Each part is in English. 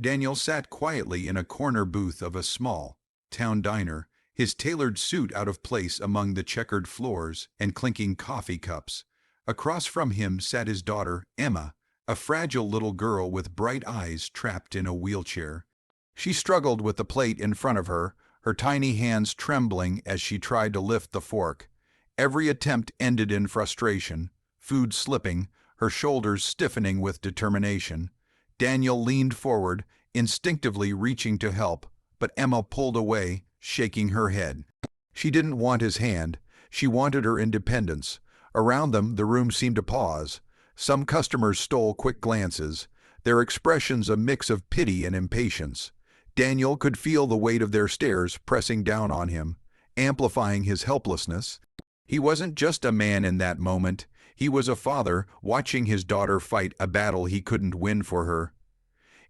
Daniel sat quietly in a corner booth of a small town diner, his tailored suit out of place among the checkered floors and clinking coffee cups. Across from him sat his daughter, Emma, a fragile little girl with bright eyes trapped in a wheelchair. She struggled with the plate in front of her, her tiny hands trembling as she tried to lift the fork. Every attempt ended in frustration, food slipping, her shoulders stiffening with determination. Daniel leaned forward, instinctively reaching to help, but Emma pulled away, shaking her head. She didn't want his hand. She wanted her independence. Around them, the room seemed to pause. Some customers stole quick glances, their expressions a mix of pity and impatience. Daniel could feel the weight of their stares pressing down on him, amplifying his helplessness. He wasn't just a man in that moment. He was a father watching his daughter fight a battle he couldn't win for her.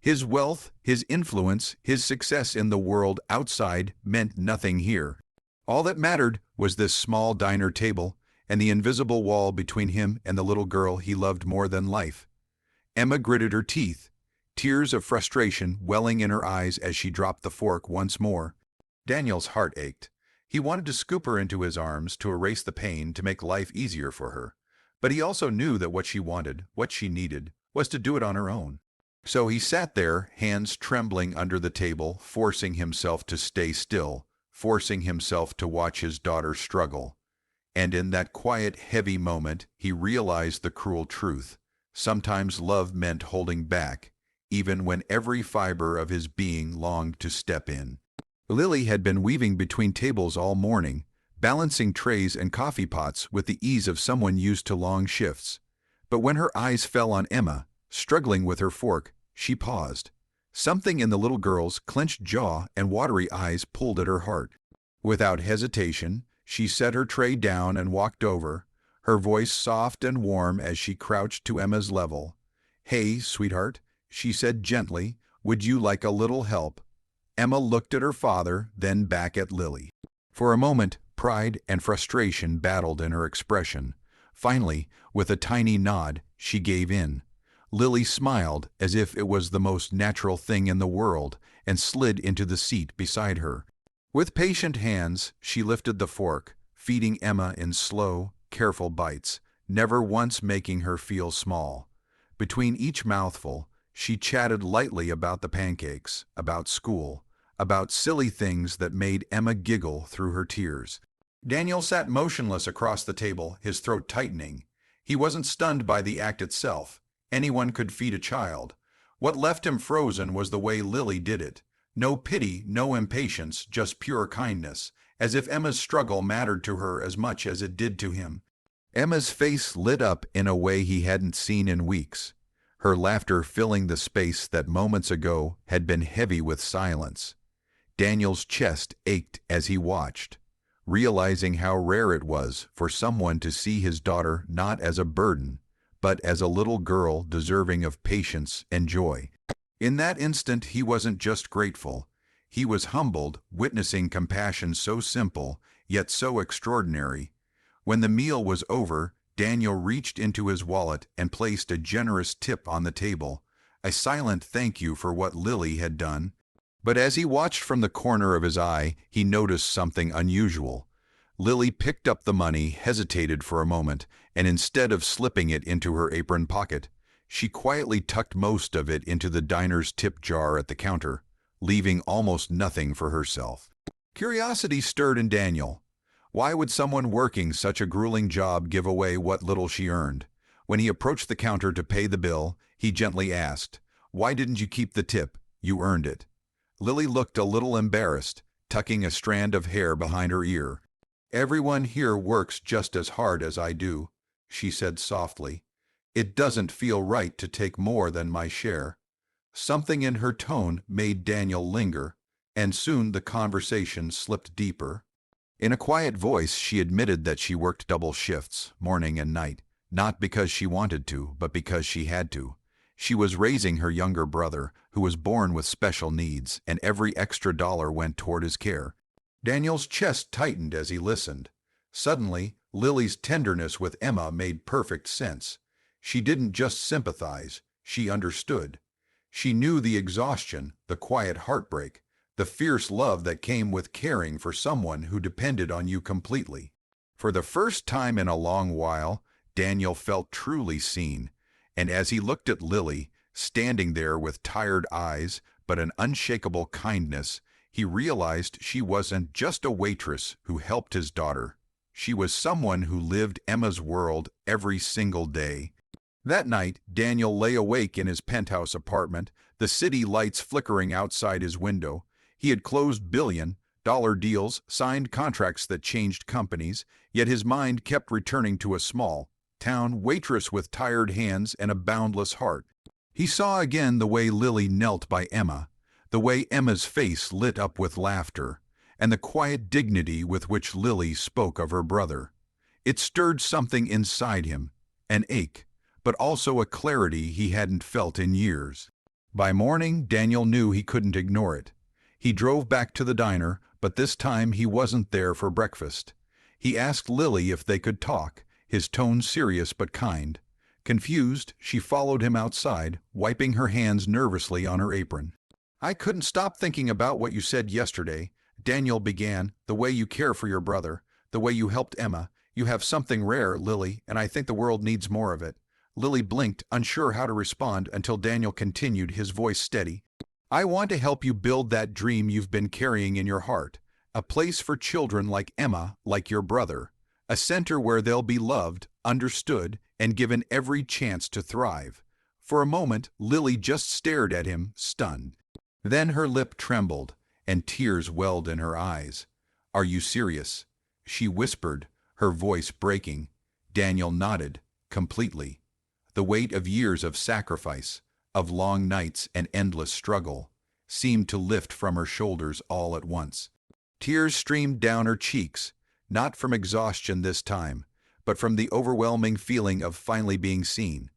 His wealth, his influence, his success in the world outside meant nothing here. All that mattered was this small diner table and the invisible wall between him and the little girl he loved more than life. Emma gritted her teeth, tears of frustration welling in her eyes as she dropped the fork once more. Daniel's heart ached. He wanted to scoop her into his arms to erase the pain, to make life easier for her. But he also knew that what she wanted, what she needed, was to do it on her own. So he sat there, hands trembling under the table, forcing himself to stay still, forcing himself to watch his daughter struggle. And in that quiet, heavy moment, he realized the cruel truth. Sometimes love meant holding back, even when every fiber of his being longed to step in. Lily had been weaving between tables all morning, balancing trays and coffee pots with the ease of someone used to long shifts. But when her eyes fell on Emma, struggling with her fork, she paused. Something in the little girl's clenched jaw and watery eyes pulled at her heart. Without hesitation, she set her tray down and walked over, her voice soft and warm as she crouched to Emma's level. "Hey, sweetheart," she said gently, "would you like a little help?" Emma looked at her father, then back at Lily. For a moment, pride and frustration battled in her expression. Finally, with a tiny nod, she gave in. Lily smiled as if it was the most natural thing in the world and slid into the seat beside her. With patient hands, she lifted the fork, feeding Emma in slow, careful bites, never once making her feel small. Between each mouthful, she chatted lightly about the pancakes, about school, about silly things that made Emma giggle through her tears. Daniel sat motionless across the table, his throat tightening. He wasn't stunned by the act itself. Anyone could feed a child. What left him frozen was the way Lily did it. No pity, no impatience, just pure kindness, as if Emma's struggle mattered to her as much as it did to him. Emma's face lit up in a way he hadn't seen in weeks, her laughter filling the space that moments ago had been heavy with silence. Daniel's chest ached as he watched, realizing how rare it was for someone to see his daughter not as a burden, but as a little girl deserving of patience and joy. In that instant, he wasn't just grateful. He was humbled, witnessing compassion so simple, yet so extraordinary. When the meal was over, Daniel reached into his wallet and placed a generous tip on the table, a silent thank you for what Lily had done. But as he watched from the corner of his eye, he noticed something unusual. Lily picked up the money, hesitated for a moment, and instead of slipping it into her apron pocket, she quietly tucked most of it into the diner's tip jar at the counter, leaving almost nothing for herself. Curiosity stirred in Daniel. Why would someone working such a grueling job give away what little she earned? When he approached the counter to pay the bill, he gently asked, "Why didn't you keep the tip? You earned it." Lily looked a little embarrassed, tucking a strand of hair behind her ear. "Everyone here works just as hard as I do," she said softly. "It doesn't feel right to take more than my share." Something in her tone made Daniel linger, and soon the conversation slipped deeper. In a quiet voice, she admitted that she worked double shifts, morning and night, not because she wanted to, but because she had to. She was raising her younger brother, who was born with special needs, and every extra dollar went toward his care. Daniel's chest tightened as he listened. Suddenly, Lily's tenderness with Emma made perfect sense. She didn't just sympathize, she understood. She knew the exhaustion, the quiet heartbreak, the fierce love that came with caring for someone who depended on you completely. For the first time in a long while, Daniel felt truly seen, and as he looked at Lily, standing there with tired eyes but an unshakable kindness, he realized she wasn't just a waitress who helped his daughter. She was someone who lived Emma's world every single day. That night, Daniel lay awake in his penthouse apartment, the city lights flickering outside his window. He had closed billion-dollar deals, signed contracts that changed companies, yet his mind kept returning to a small town waitress with tired hands and a boundless heart. He saw again the way Lily knelt by Emma, the way Emma's face lit up with laughter, and the quiet dignity with which Lily spoke of her brother. It stirred something inside him, an ache, but also a clarity he hadn't felt in years. By morning, Daniel knew he couldn't ignore it. He drove back to the diner, but this time he wasn't there for breakfast. He asked Lily if they could talk, his tone serious but kind. Confused, she followed him outside, wiping her hands nervously on her apron. "I couldn't stop thinking about what you said yesterday," Daniel began, "the way you care for your brother, the way you helped Emma. You have something rare, Lily, and I think the world needs more of it." Lily blinked, unsure how to respond, until Daniel continued, his voice steady. "I want to help you build that dream you've been carrying in your heart. A place for children like Emma, like your brother. A center where they'll be loved, understood, and given every chance to thrive." For a moment, Lily just stared at him, stunned. Then her lip trembled, and tears welled in her eyes. "Are you serious?" she whispered, her voice breaking. Daniel nodded, completely. The weight of years of sacrifice, of long nights and endless struggle, seemed to lift from her shoulders all at once. Tears streamed down her cheeks, not from exhaustion this time, but from the overwhelming feeling of finally being seen.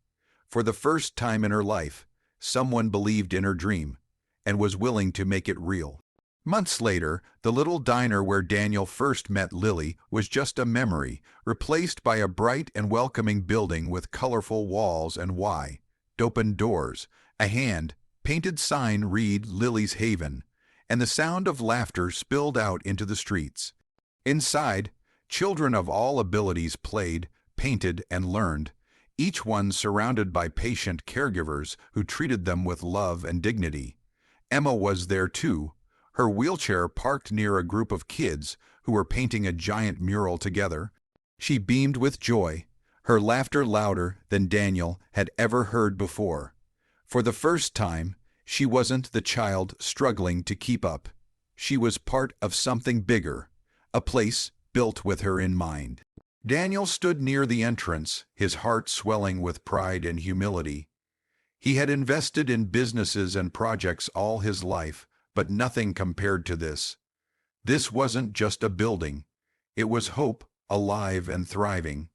For the first time in her life, someone believed in her dream, and was willing to make it real. Months later, the little diner where Daniel first met Lily was just a memory, replaced by a bright and welcoming building with colorful walls and wide-open doors, a hand-painted sign read Lily's Haven, and the sound of laughter spilled out into the streets. Inside, children of all abilities played, painted, and learned, each one surrounded by patient caregivers who treated them with love and dignity. Emma was there too, her wheelchair parked near a group of kids who were painting a giant mural together. She beamed with joy, her laughter louder than Daniel had ever heard before. For the first time, she wasn't the child struggling to keep up. She was part of something bigger, a place built with her in mind. Daniel stood near the entrance, his heart swelling with pride and humility. He had invested in businesses and projects all his life, but nothing compared to this. This wasn't just a building. It was hope, alive and thriving.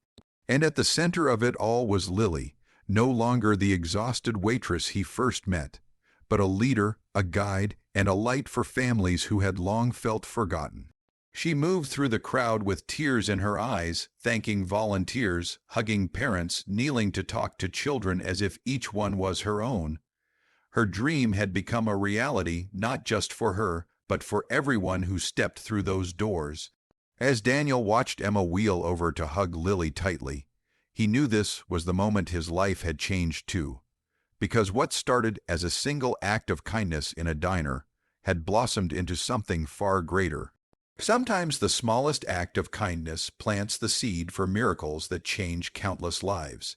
And at the center of it all was Lily, no longer the exhausted waitress he first met, but a leader, a guide, and a light for families who had long felt forgotten. She moved through the crowd with tears in her eyes, thanking volunteers, hugging parents, kneeling to talk to children as if each one was her own. Her dream had become a reality not just for her, but for everyone who stepped through those doors. As Daniel watched Emma wheel over to hug Lily tightly, he knew this was the moment his life had changed too. Because what started as a single act of kindness in a diner had blossomed into something far greater. Sometimes the smallest act of kindness plants the seed for miracles that change countless lives.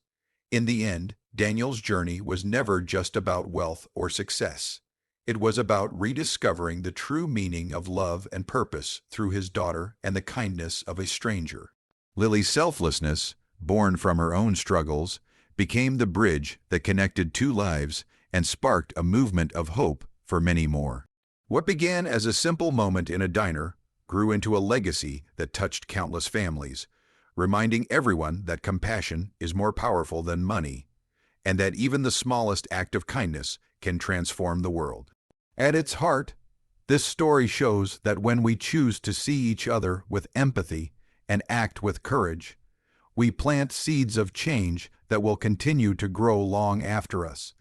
In the end, Daniel's journey was never just about wealth or success. It was about rediscovering the true meaning of love and purpose through his daughter and the kindness of a stranger. Lily's selflessness, born from her own struggles, became the bridge that connected two lives and sparked a movement of hope for many more. What began as a simple moment in a diner grew into a legacy that touched countless families, reminding everyone that compassion is more powerful than money, and that even the smallest act of kindness can transform the world. At its heart, this story shows that when we choose to see each other with empathy and act with courage, we plant seeds of change that will continue to grow long after us.